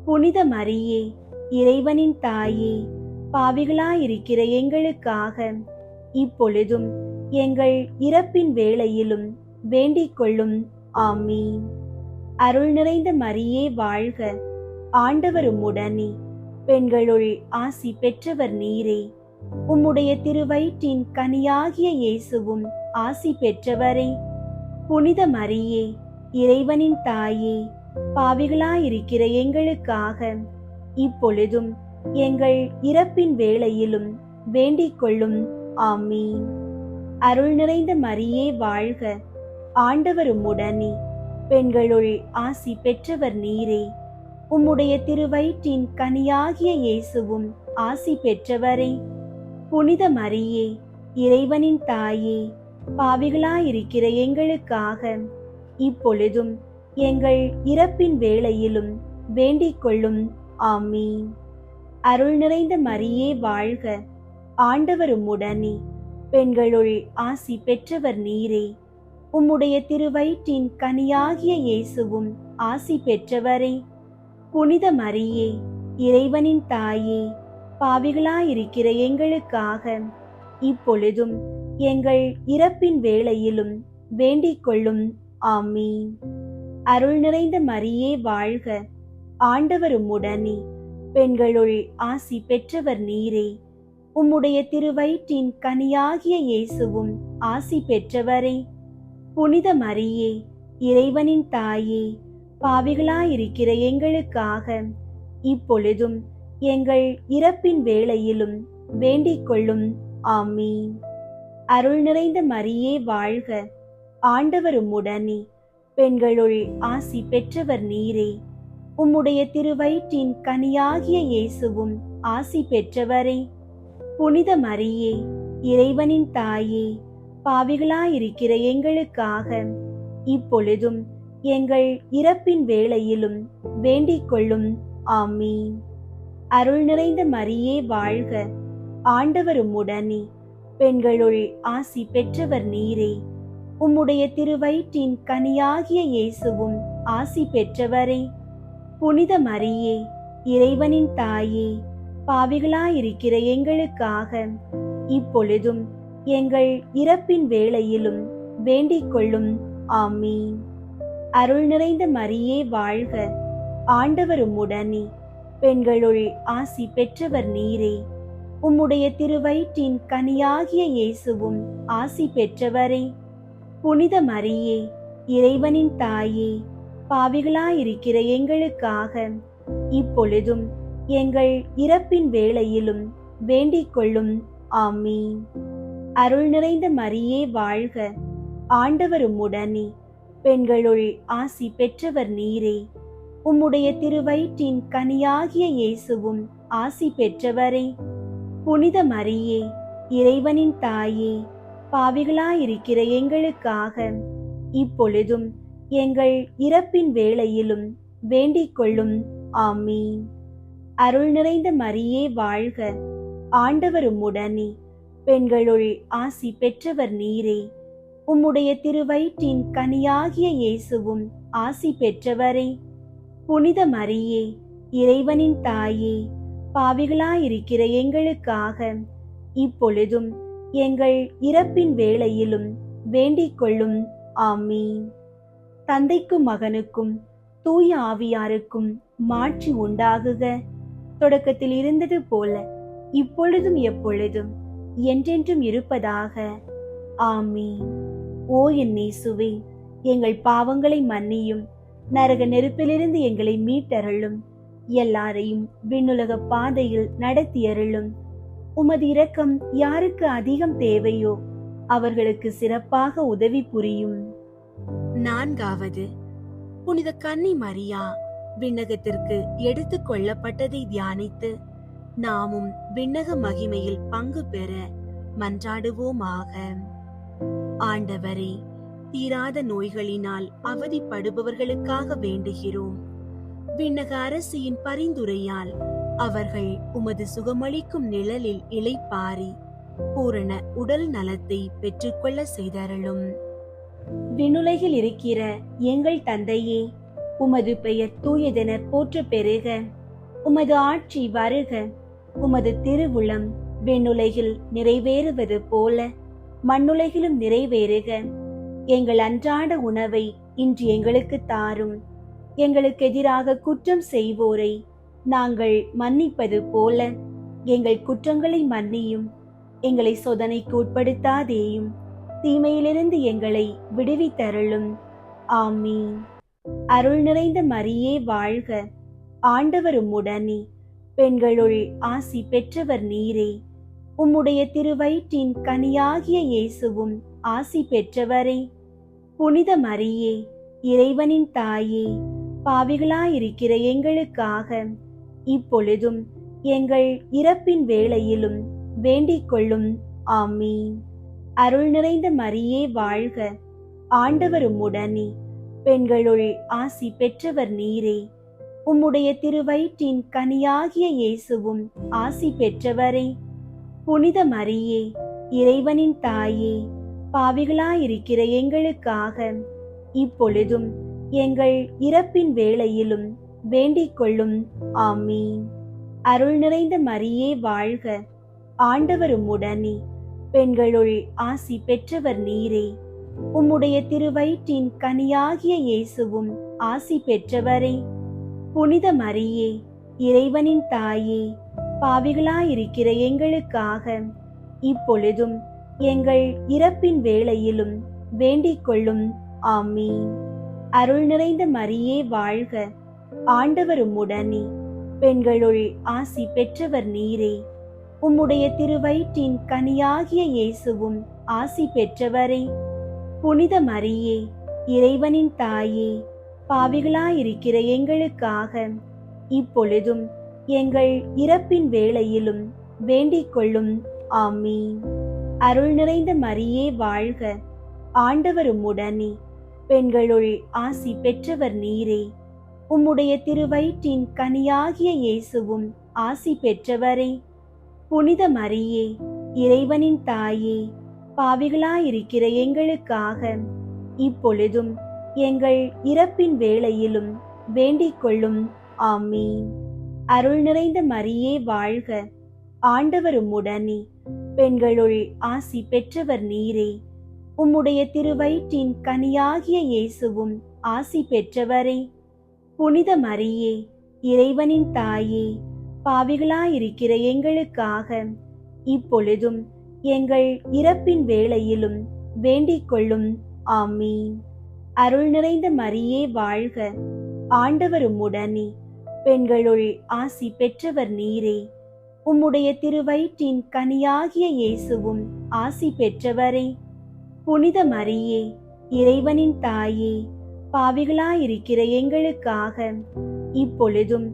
புனித மரியே, இறைவனின் தாயே, பாவிகளாயிருக்கிற எங்களுக்காக இப்பொழுதும் எங்கள் இறப்பின் வேளையிலும் வேண்டிக் கொள்ளும். ஆமீன். அருள் நிறைந்த மரியே வாழ்க, ஆண்டவர் உம்முடனே, பெண்களுள் ஆசி பெற்றவர் நீரே. உம்முடைய திருவயிற்றின் கனியாகிய இயேசுவும் ஆசி பெற்றவரே. புனித மரியே, இறைவனின் தாயே, பாவிகளாயிருக்கிற எங்களுக்காக இப்பொழுதும் எங்கள் இறப்பின் வேளையிலும் வேண்டிக் கொள்ளும். ஆமீன். அருள் நிறைந்த மரியே வாழ்க, ஆண்டவர் உம்முடனே, பெண்களுள் ஆசி பெற்றவர் நீரே. உம்முடைய திருவயிற்றின் கனியாகிய இயேசுவும் ஆசி பெற்றவரே. புனித மரியே, இறைவனின் தாயே, பாவிகளாயிருக்கிற எங்களுக்காக இப்பொழுதும் எங்கள் இறப்பின் வேளையிலும் வேண்டிக் கொள்ளும். ஆமீன். அருள் நிறைந்த மரியே வாழ்க, ஆண்டவர் உம்முடனே, பெண்களுள் ஆசி பெற்றவர் நீரே. உம்முடைய திருவயிற்றின் கனியாகிய இயேசுவும் ஆசி பெற்றவரே. புனித மரியே, இறைவனின் தாயே, பாவிகளாயிருக்கிற எங்களுக்காக இப்பொழுதும் எங்கள் இறப்பின் வேளையிலும் வேண்டிக் கொள்ளும். ஆமீன். அருள் நிறைந்த மரியே வாழ்க, ஆண்டவர் உம்முடனே, பெண்களுள் ஆசி பெற்றவர் நீரே. உம்முடைய திருவயிற்றின் கனியாகிய இயேசுவும் ஆசி பெற்றவரே. புனித மரியே, இறைவனின் தாயே, பாவிகளாயிருக்கிற எங்களுக்காக இப்பொழுதும் எங்கள் இறப்பின் வேளையிலும் வேண்டிக் கொள்ளும். ஆமீன். அருள் நிறைந்த மரியே வாழ்க, ஆண்டவர் உம்முடனே, பெண்களுள் ஆசி பெற்றவர் நீரே. உம்முடைய திருவயிற்றின் கனியாகிய இயேசுவும் ஆசி பெற்றவரே. புனித மரியே, இறைவனின் தாயே, பாவிகளாயிருக்கிற எங்களுக்காக இப்பொழுதும் எங்கள் இறப்பின் வேளையிலும் வேண்டிக் கொள்ளும். ஆமீன். அருள் நிறைந்த மரியே வாழ்க, ஆண்டவர் உம்முடனே, பெண்களுள் ஆசி பெற்றவர் நீரே. உம்முடைய திருவயிற்றின் கனியாகிய இயேசுவும் ஆசி பெற்றவரே. புனித மரியே, இறைவனின் தாயே, பாவிகளாயிருக்கிற எங்களுக்காக இப்பொழுதும் எங்கள் இறப்பின் வேளையிலும் வேண்டிக் கொள்ளும். ஆமீன். அருள் நிறைந்த மரியே வாழ்க, ஆண்டவர் உம்முடனே, பெண்களுள் ஆசி பெற்றவர் நீரே. உம்முடைய திருவயிற்றின் கனியாகிய இயேசுவும் ஆசி பெற்றவரே. புனித மரியே, இறைவனின் தாயே, பாவிகளாயிருக்கிற எங்களுக்காக இப்பொழுதும் எங்கள் இறப்பின் வேளையிலும் வேண்டிக் கொள்ளும். ஆமீன். அருள் நிறைந்த மரியே வாழ்க, ஆண்டவர் உம்முடனே, பெண்களுள் ஆசி பெற்றவர் நீரே. உம்முடைய திருவயிற்றின் கனியாகிய இயேசுவும் ஆசி பெற்றவரே. புனித மரியே, இறைவனின் தாயே, பாவிகளாயிருக்கிற எங்களுக்காக இப்பொழுதும் எங்கள் இறப்பின் வேளையிலும் வேண்டிக் கொள்ளும். ஆமீன். அருள் நிறைந்த மரியே வாழ்க, ஆண்டவர் உம்முடனே, பெண்களுள் ஆசி பெற்றவர் நீரே. உம்முடைய திருவயிற்றின் கனியாகிய இயேசுவும் ஆசி பெற்றவரே. புனித மரியே, இறைவனின் தாயே, பாவிகளாயிருக்கிற எங்களுக்காக இப்பொழுதும் எங்கள் இறப்பின் வேளையிலும் வேண்டிக் கொள்ளும். ஆமீன். தந்தைக்கும் மகனுக்கும் தூய ஆவியாருக்கும் மாட்சி உண்டாகுக. தொடக்கத்தில் இருந்தது போல இப்பொழுதும் எப்பொழுதும் என்றென்றும் இருப்பதாக. ஆமீன். ஓ என் இயேசுவே, எங்கள் பாவங்களை மன்னியும், நரக நெருப்பிலிருந்து எங்களை மீட்டருளும், எல்லாரையும் விண்ணுலக பாதையில் நடத்தியருளும். உமது இரக்கம் யாருக்கு அதிகம் தேவையோ அவர்களுக்கு சிறப்பாக உதவி புரியும். நான்காவது, புனித கன்னி மரியா விண்ணகத்திற்கு எடுத்துக் கொள்ளப்பட்டதை தியானித்து நாமும் விண்ணக மகிமையில் பங்கு பெற மன்றாடுவோமாக. ஆண்டவரே, தீராத நோய்களினால் அவதிப்படுபவர்களுக்காக வேண்டுகிறோம். விண்ணக அரசியின் பரிந்துரையால் அவர்கள் உமது சுகமளிக்கும் நிழலில் இளைப்பாரி பூரண உடல் நலத்தை பெற்றுக்கொள்ள செய்தருளும். விண்ணுலகில் இருக்கிற எங்கள் தந்தையே, உமது பெயர் தூயதென போற்ற பெறுக. உமது ஆட்சி வருக. உமது திருவுளம் விண்ணுலகில் நிறைவேறுவது போல மண்ணுலகிலும் நிறைவேறுக. எங்கள் அன்றாட உணவை இன்று எங்களுக்கு தாரும். எங்களுக்கு எதிராக குற்றம் செய்வோரை நாங்கள் மன்னிப்பது போல எங்கள் குற்றங்களை மன்னியும். எங்களை சோதனைக்கு உட்படுத்தாதேயும், தீமையிலிருந்து எங்களை விடுவித்தருளும். ஆமீன். அருள் நிறைந்த மரியே வாழ்க. ஆண்டவர் உம்முடனே, பெண்களுள் ஆசி பெற்றவர் நீரே. உம்முடைய திருவயிற்றின் கனியாகிய இயேசுவும் ஆசி பெற்றவரே. புனித மரியே, இறைவனின் தாயே, பாவிகளாயிருக்கிற எங்களுக்காக இப்பொழுதும் எங்கள் இறப்பின் வேளையிலும் வேண்டிக் கொள்ளும். ஆமீன். அருள் நிறைந்த மரியே வாழ்க. ஆண்டவர் உம்முடனே, பெண்களுள் ஆசி பெற்றவர் நீரே. உம்முடைய திருவயிற்றின் கனியாகிய இயேசுவும் ஆசி பெற்றவரே. புனித மரியே, இறைவனின் தாயே, பாவிகளாயிருக்கிற எங்களுக்காக இப்பொழுதும் எங்கள் இறப்பின் வேளையிலும் வேண்டிக் கொள்ளும். ஆமீன். அருள் நிறைந்த மரியே வாழ்க. ஆண்டவர் உம்முடனே, பெண்களுள் ஆசி பெற்றவர் நீரே. உம்முடைய திருவயிற்றின் கனியாகிய இயேசுவும் ஆசி பெற்றவரே. புனித மரியே, இறைவனின் தாயே, பாவிகளாயிருக்கிற எங்களுக்காக இப்பொழுதும் எங்கள் இறப்பின் வேளையிலும் வேண்டிக் கொள்ளும். ஆமீன். அருள் நிறைந்த மரியே வாழ்க. ஆண்டவர் உம்முடனே, பெண்களுள் ஆசி பெற்றவர் நீரே. உம்முடைய திருவயிற்றின் கனியாகிய இயேசுவும் ஆசி பெற்றவரே. புனித மரியே, இறைவனின் தாயே, பாவிகளாயிருக்கிற எங்களுக்காக இப்பொழுதும் எங்கள் இறப்பின் வேளையிலும் வேண்டிக் கொள்ளும். ஆமீன். அருள் நிறைந்த மரியே வாழ்க. ஆண்டவர் உம்முடனே, பெண்களுள் ஆசி பெற்றவர் நீரே. உம்முடைய திருவயிற்றின் கனியாகிய இயேசுவும் ஆசி பெற்றவரே. புனித மரியே, இறைவனின் தாயே, பாவிகளாயிருக்கிற எங்களுக்காக இப்பொழுதும் எங்கள் இறப்பின் வேளையிலும் வேண்டிக் கொள்ளும். ஆமீன். அருள் நிறைந்த மரியே வாழ்க. ஆண்டவர் உம்முடனே, பெண்களுள் ஆசி பெற்றவர் நீரே. உம்முடைய திருவயிற்றின் கனியாகிய இயேசுவும் ஆசி பெற்றவரே. புனித மரியே, இறைவனின் தாயே, பாவிகளாயிருக்கிற எங்களுக்காக இப்பொழுதும் எங்கள் இறப்பின் வேளையிலும் வேண்டிக் கொள்ளும். ஆமீன். அருள் நிறைந்த மரியே வாழ்க. ஆண்டவர் உம்முடனே, பெண்களுள் ஆசி பெற்றவர் நீரே. உம்முடைய திருவயிற்றின் கனியாகிய இயேசுவும் ஆசி பெற்றவரே. புனித மரியே, இறைவனின் தாயே, பாவிகளாயிருக்கிற எங்களுக்காக இப்பொழுதும்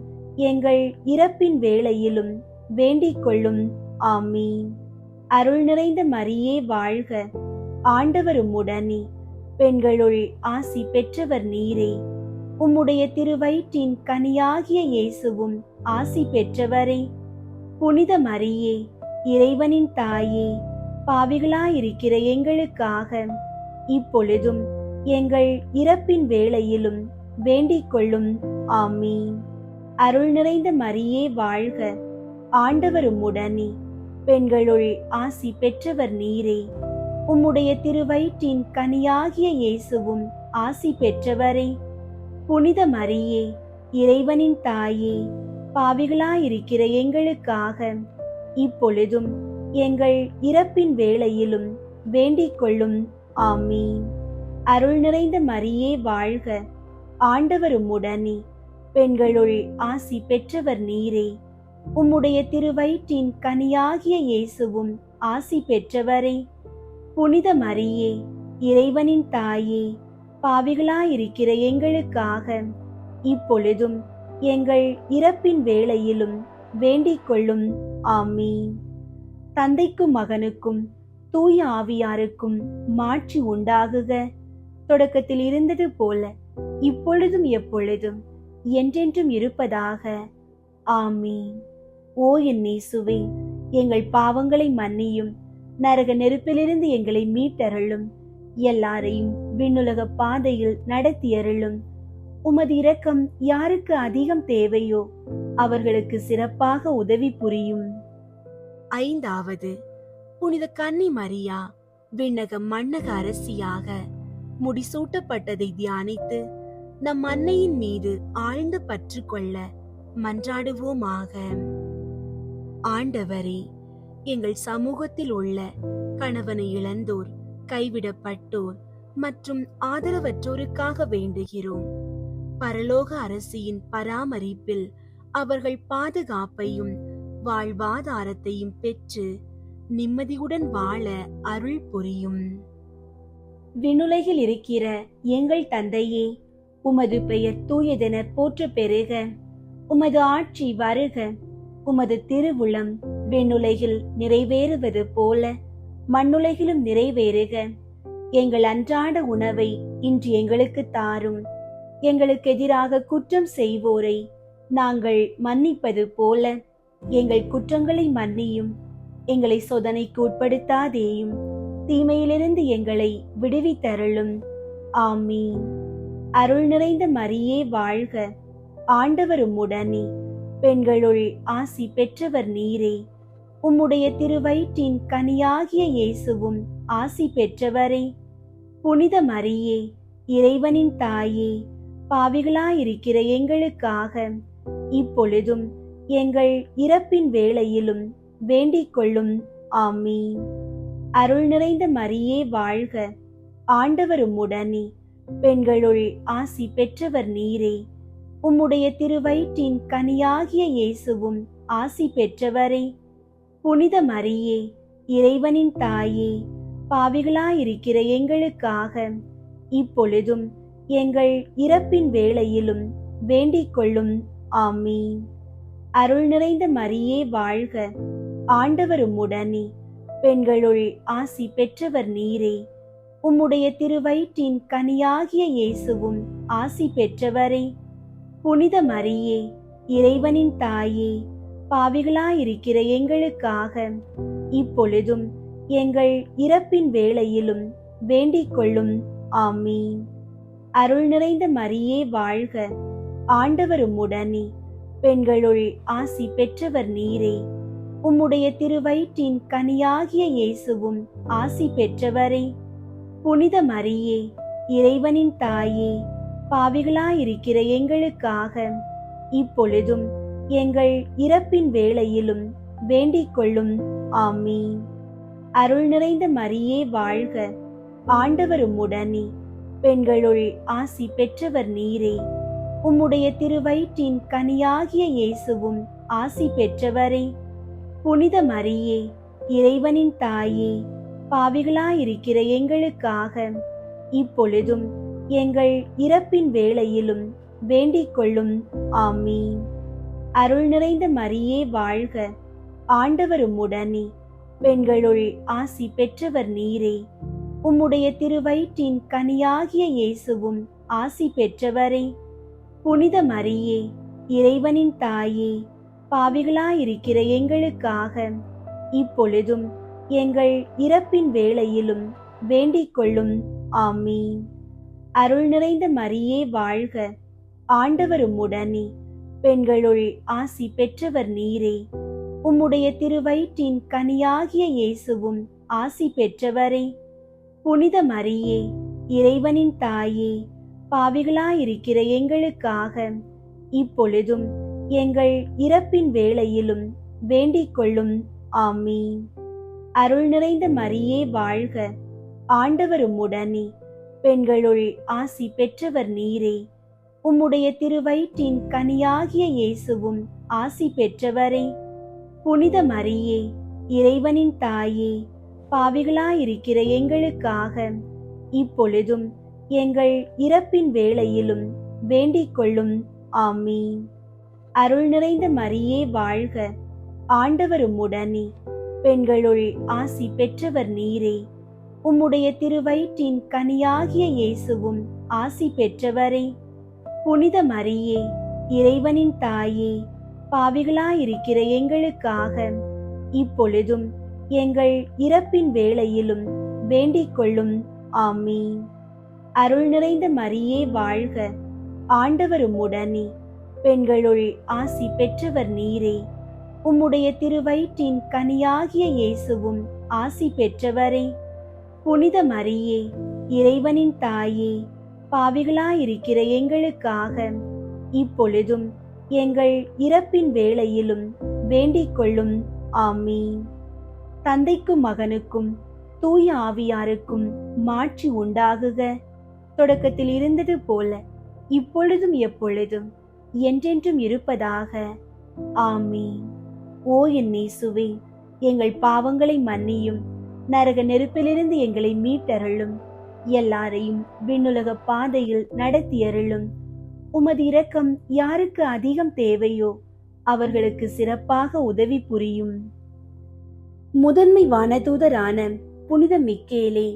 எங்கள் இறப்பின் வேளையிலும் வேண்டிக் கொள்ளும். ஆமீன். அருள் நிறைந்த மரியே வாழ்க. ஆண்டவர் உம்முடனே, பெண்களுள் ஆசி பெற்றவர் நீரே. உம்முடைய திருவயிற்றின் கனியாகிய இயேசுவும் ஆசி பெற்றவரே. புனித மரியே, இறைவனின் தாயே, பாவிகளாயிருக்கிற எங்களுக்காக இப்பொழுதும் எங்கள் இறப்பின் வேளையிலும் வேண்டிக் கொள்ளும். ஆமீன். அருள் நிறைந்த மரியே வாழ்க. ஆண்டவர் உம்முடனே, பெண்களுள் ஆசி பெற்றவர் நீரே. உம்முடைய திருவயிற்றின் கனியாகிய இயேசுவும் ஆசி பெற்றவரே. புனித மரியே, இறைவனின் தாயே, பாவிகளாயிருக்கிற எங்களுக்காக இப்பொழுதும் எங்கள் இறப்பின் வேளையிலும் வேண்டிக் கொள்ளும். ஆமீன். அருள் நிறைந்த மரியே வாழ்க. ஆண்டவர் உம்முடனே, பெண்களுள் ஆசி பெற்றவர் நீரே. உம்முடைய திருவயிற்றின் கனியாகிய இயேசுவும் ஆசி பெற்றவரே. புனித மரியே, இறைவனின் தாயே, பாவிகளாயிருக்கிற எங்களுக்காக இப்பொழுதும் எங்கள் இறப்பின் வேளையிலும் வேண்டிக் கொள்ளும். ஆமீன். தந்தைக்கும் மகனுக்கும் தூய ஆவியாருக்கும் மாட்சி உண்டாகுக. தொடக்கத்தில் இருந்தது போல இப்பொழுதும் எப்பொழுதும் என்றென்றும் இருப்பதாக. ஆமீன். ஓ என் இயேசுவே, எங்கள் பாவங்களை மன்னியும், நரக நெருப்பிலிருந்து எங்களை மீட்டருளும், எல்லாரையும் விண்ணுலக பாதையில் நடத்தியருளும். உமது இரக்கம் யாருக்கு அதிகம் தேவையோ அவர்களுக்கு சிறப்பாக உதவி புரியும். ஐந்தாவது, புனித கன்னி மரியா விண்ணக மண்ணக அரசியாக முடிசூட்டப்பட்டதை தியானித்து நம் அன்னையின் மீது ஆழ்ந்த பற்று கொள்ள மன்றாடுவோமாக. ஆண்டவரே, எங்கள் சமூகத்தில் உள்ள கணவனை இழந்தோர், கைவிடப்பட்டோர் மற்றும் ஆதரவற்றோருக்காக வேண்டுகிறோம். பரலோக அரசியின் பராமரிப்பில் அவர்கள் பாதுகாப்பையும் வாழ்வாதாரத்தையும் பெற்று நிம்மதியுடன் வாழ அருள் புரியும். விண்ணுலகில் இருக்கிற எங்கள் தந்தையே, உமது பெயர் தூயதென போற்ற பெறுக. உமது ஆட்சி வருக. உமது திருவுளம் விண்ணுலகில் நிறைவேறுவது போல மண்ணுலகிலும் நிறைவேறுக. எங்கள் அன்றாட உணவை இன்று எங்களுக்கு தாரும். எங்களுக்கு எதிராக குற்றம் செய்வோரை நாங்கள் மன்னிப்பது போல எங்கள் குற்றங்களை மன்னியும். எங்களை சோதனைக்கு உட்படுத்தாதேயும், தீமையிலிருந்து எங்களை விடுவித்தருளும். ஆமீன். அருள் நிறைந்த மரியே வாழ்க. ஆண்டவர் உம்முடனே, பெண்களுள் ஆசி பெற்றவர் நீரே. உம்முடைய திருவயிற்றின் கனியாகிய இயேசுவும் ஆசி பெற்றவரே. புனித மரியே, இறைவனின் தாயே, பாவிகளாயிருக்கிற எங்களுக்காக இப்பொழுதும் எங்கள் இறப்பின் வேளையிலும் வேண்டிக் கொள்ளும். ஆமீன். அருள் நிறைந்த மரியே வாழ்க. ஆண்டவர் உம்முடனே, பெண்களுள் ஆசி பெற்றவர் நீரே. உம்முடைய திருவயிற்றின் கனியாகிய இயேசுவும் ஆசி பெற்றவரே. புனித மரியே, இறைவனின் தாயே, பாவிகளாயிருக்கிற எங்களுக்காக இப்பொழுதும் எங்கள் இறப்பின் வேளையிலும் வேண்டிக் கொள்ளும். ஆமீன். அருள் நிறைந்த மரியே வாழ்க. ஆண்டவர் உம்முடனே, பெண்களுள் ஆசி பெற்றவர் நீரே. உம்முடைய திருவயிற்றின் கனியாகிய இயேசுவும் ஆசி பெற்றவரே. புனித மரியே, இறைவனின் தாயே, பாவிகளாயிருக்கிற எங்களுக்காக இப்பொழுதும் எங்கள் இறப்பின் வேளையிலும் வேண்டிக் கொள்ளும். ஆமீன். அருள் நிறைந்த மரியே வாழ்க. ஆண்டவர் உம்முடனே, பெண்களுள் ஆசி பெற்றவர் நீரே. உம்முடைய திருவயிற்றின் கனியாகிய இயேசுவும் ஆசி பெற்றவரே. புனித மரியே, இறைவனின் தாயே, பாவிகளாயிருக்கிற எங்களுக்காக இப்பொழுதும் எங்கள் இறப்பின் வேளையிலும் வேண்டிக் கொள்ளும். ஆமீன். அருள் நிறைந்த மரியே வாழ்க. ஆண்டவர் உம்முடனே, பெண்களுள் ஆசி பெற்றவர் நீரே. உம்முடைய திருவயிற்றின் கனியாகிய இயேசுவும் ஆசி பெற்றவரே. புனித மரியே, இறைவனின் தாயே, பாவிகளாயிருக்கிற எங்களுக்காக இப்பொழுதும் எங்கள் இறப்பின் வேளையிலும் வேண்டிக் கொள்ளும். ஆமீன். அருள் நிறைந்த மரியே வாழ்க. ஆண்டவர் உம்முடனே, பெண்களுள் ஆசி பெற்றவர் நீரே. உம்முடைய திருவயிற்றின் கனியாகிய இயேசுவும் ஆசி பெற்றவரே. புனித மரியே, இறைவனின் தாயே, பாவிகளாயிருக்கிற எங்களுக்காக இப்பொழுதும் எங்கள் இறப்பின் வேளையிலும் வேண்டிக் கொள்ளும். ஆமீன். அருள் நிறைந்த மரியே வாழ்க. ஆண்டவர் உம்முடனே, பெண்களுள் ஆசி பெற்றவர் நீரே. உம்முடைய திருவயிற்றின் கனியாகிய இயேசுவும் ஆசி பெற்றவரே. புனித மரியே, இறைவனின் தாயே, பாவிகளாயிருக்கிற எங்களுக்காக இப்பொழுதும் எங்கள் இறப்பின் வேளையிலும் வேண்டிக் கொள்ளும். ஆமீன். அருள் நிறைந்த மரியே வாழ்க. ஆண்டவர் உம்முடனே, பெண்களுள் ஆசி பெற்றவர் நீரே. உம்முடைய திருவயிற்றின் கனியாகிய இயேசுவும் ஆசி பெற்றவரே. புனித மரியே, இறைவனின் தாயே, பாவிகளாயிருக்கிற எங்களுக்காக இப்பொழுதும் எங்கள் இறப்பின் வேளையிலும் வேண்டிக் கொள்ளும். ஆமீன். அருள் நிறைந்த மரியே வாழ்க, ஆண்டவர் உம்முடனே, பெண்களுள் ஆசி பெற்றவர் நீரே. உம்முடைய திருவயிற்றின் கனியாகிய இயேசுவும் ஆசி பெற்றவரே. புனித மரியே, இறைவனின் தாயே, பாவிகளாயிருக்கிற எங்களுக்காக இப்பொழுதும் எங்கள் இறப்பின் வேளையிலும் வேண்டிக் கொள்ளும். ஆமீன். அருள் நிறைந்த மரியே வாழ்க, ஆண்டவர் உம்முடனே, பெண்களுள் ஆசி பெற்றவர் நீரே. உம்முடைய திருவயிற்றின் கனியாகிய இயேசுவும் ஆசி பெற்றவரே. புனித மரியே, இறைவனின் தாயே, பாவிகளாயிருக்கிற எங்களுக்காக இப்பொழுதும் எங்கள் இறப்பின் வேளையிலும் வேண்டிக் கொள்ளும். ஆமீன். தந்தைக்கும் மகனுக்கும் தூய ஆவியாருக்கும் மாட்சி உண்டாகுக, தொடக்கத்தில் இருந்தது போல இப்பொழுதும் எப்பொழுதும் என்றென்றும் இருப்பதாக. ஆமீன். ஓ என் இயேசுவே, எங்கள் பாவங்களை மன்னியும், நரக நெருப்பிலிருந்து எங்களை மீட்டருளும், எல்லாரையும் விண்ணுலக பாதையில் நடத்தியருளும். உமது இரக்கம் யாருக்கு அதிகம் தேவையோ அவர்களுக்கு சிறப்பாக உதவி புரியும். முதன்மை வானதூதரான புனித மிக்கேலே,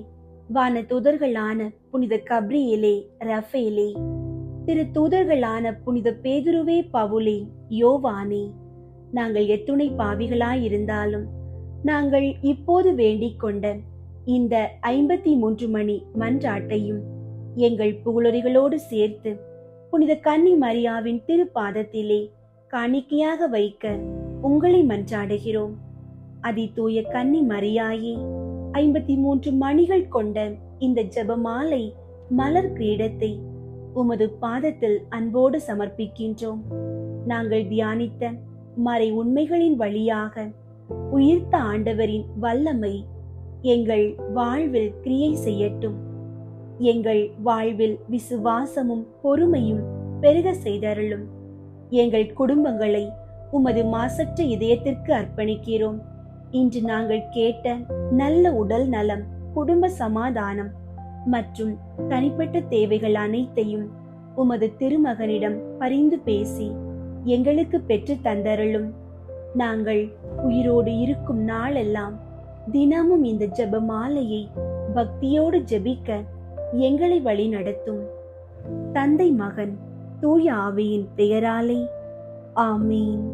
வானதூதர்களான புனித கப்ரியேலே, ரஃபேலே, திரு தூதர்களான புனித பேதுருவே, பவுலே, யோவானே, நாங்கள் எத்துணை பாவிகளாயிருந்தாலும் நாங்கள் இப்போது வேண்டிக் கொண்ட இந்த 53 மணி மன்றாட்டையும் எங்கள் புகழுரைகளோடு சேர்த்து புனித கன்னி மரியாவின் திருப்பாதத்திலே காணிக்கையாக வைக்க உங்களை மன்றாடுகிறோம். அதி தூய கன்னி மரியாயே, 53 மணிகள் கொண்ட இந்த ஜெபமாலை மலர் கிரீடத்தை உமது பாதத்தில் அன்போடு சமர்ப்பிக்கின்றோம். நாங்கள் தியானித்த மறை உண்மைகளின் வழியாக உயிர்த்த ஆண்டவரின் வல்லமை எங்கள் வாழ்வில் கிரியை செய்யட்டும். எங்கள் வாழ்வில் விசுவாசமும் பொறுமையும் பெருக செய்தருளும். எங்கள் குடும்பங்களை உமது மாசற்ற இதயத்திற்கு அர்ப்பணிக்கிறோம். இன்று நாங்கள் கேட்ட நல்ல உடல் நலம், குடும்ப சமாதானம் மற்றும் தனிப்பட்ட தேவைகள் அனைத்தையும் உமது திருமகனிடம் பரிந்து பேசி எங்களுக்கு பெற்று தந்தருளும். நாங்கள் உயிரோடு இருக்கும் நாளெல்லாம் தினமும் இந்த ஜெப மாலையை பக்தியோடு ஜெபிக்க எங்களை வழி நடத்தும். தந்தை, மகன், தூய ஆவியின் பெயராலே. ஆமீன்.